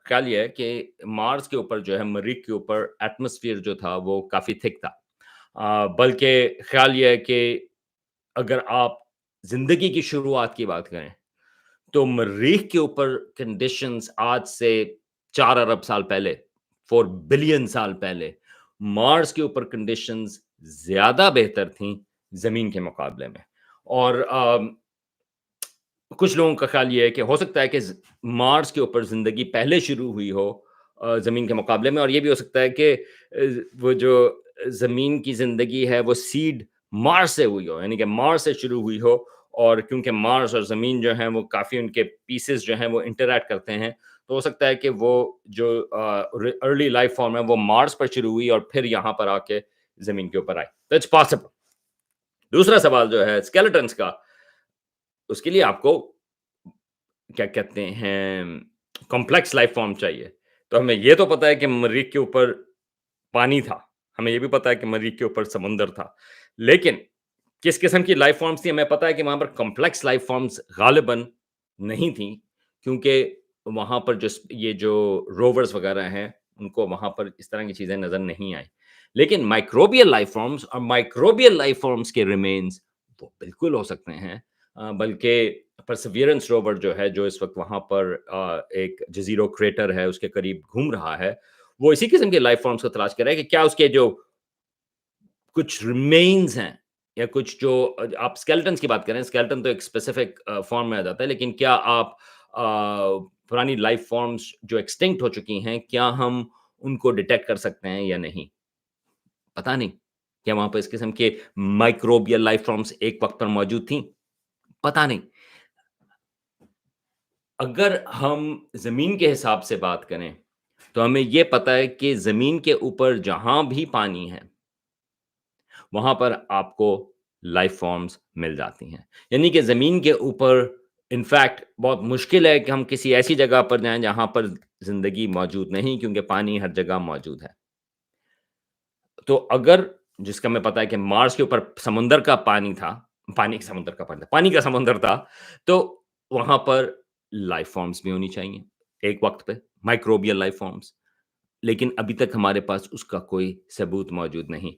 خیال یہ ہے کہ مارس کے اوپر جو ہے مریخ کے اوپر ایٹماسفیئر جو تھا وہ کافی تھک تھا، بلکہ خیال یہ ہے کہ اگر آپ زندگی کی شروعات کی بات کریں تو مریخ کے اوپر کنڈیشنز آج سے 4 ارب سال پہلے، 4 بلین سال پہلے مارس کے اوپر کنڈیشنز زیادہ بہتر تھیں زمین کے مقابلے میں۔ اور کچھ لوگوں کا خیال یہ ہے کہ ہو سکتا ہے کہ مارس کے اوپر زندگی پہلے شروع ہوئی ہو زمین کے مقابلے میں، اور یہ بھی ہو سکتا ہے کہ وہ جو زمین کی زندگی ہے وہ سیڈ مارس سے ہوئی ہو، یعنی کہ مارس سے شروع ہوئی ہو، اور کیونکہ مارس اور زمین جو ہیں وہ کافی ان کے پیسز جو ہیں وہ انٹریکٹ کرتے ہیں، تو ہو سکتا ہے کہ وہ جو ارلی لائف فارم ہے وہ مارس پر شروع ہوئی اور پھر یہاں پر آ کے زمین کے اوپر آئی۔ It's possible. دوسرا سوال جو ہے اسکیلیٹنس کا، اس کے لیے آپ کو کیا کہتے ہیں کمپلیکس لائف فارم چاہیے۔ تو ہمیں یہ تو پتا ہے کہ مریخ کے اوپر پانی تھا، ہمیں یہ بھی پتا ہے کہ مریخ کے اوپر سمندر تھا، لیکن کس قسم کی لائف فارمز تھی ہمیں پتا ہے کہ وہاں پر کمپلیکس لائف فارمز غالباً نہیں تھیں، کیونکہ وہاں پر یہ جو روورز وغیرہ ہیں ان کو وہاں پر اس طرح کی چیزیں نظر نہیں آئیں، لیکن مائکروبیل لائف فارمز اور مائکروبیل لائف فارمز کے ریمینز وہ بالکل ہو سکتے ہیں، بلکہ پرسیویرنس روور جو ہے جو اس وقت وہاں پر ایک جزیرو کریٹر ہے اس کے قریب گھوم رہا ہے، وہ اسی قسم کے لائف فارمز کو تلاش کر رہا ہے کہ کیا اس کے جو کچھ ریمینز ہیں یا کچھ جو آپ اسکیلٹنس کی بات کریں، اسکیلٹن تو ایک اسپیسیفک فارم میں آ جاتا ہے، لیکن کیا آپ پرانی لائف فارمز جو ایکسٹنکٹ ہو چکی ہیں کیا ہم ان کو ڈیٹیکٹ کر سکتے ہیں یا نہیں، پتہ نہیں۔ کیا وہاں پر اس قسم کے مائکروبیل لائف فارمز ایک وقت پر موجود تھیں، پتہ نہیں۔ اگر ہم زمین کے حساب سے بات کریں تو ہمیں یہ پتہ ہے کہ زمین کے اوپر جہاں بھی پانی ہے وہاں پر آپ کو لائف فارمز مل جاتی ہیں، یعنی کہ زمین کے اوپر انفیکٹ بہت مشکل ہے کہ ہم کسی ایسی جگہ پر جائیں جہاں پر زندگی موجود نہیں، کیونکہ پانی ہر جگہ موجود ہے۔ تو اگر جس کا ہمیں پتا ہے کہ مارس کے اوپر سمندر کا پانی تھا، پانی کا سمندر تھا، تو وہاں پر لائف فارمز بھی ہونی چاہیے ایک وقت پہ، مائکروبیل لائف فارمز، لیکن ابھی تک ہمارے پاس اس کا کوئی ثبوت موجود نہیں۔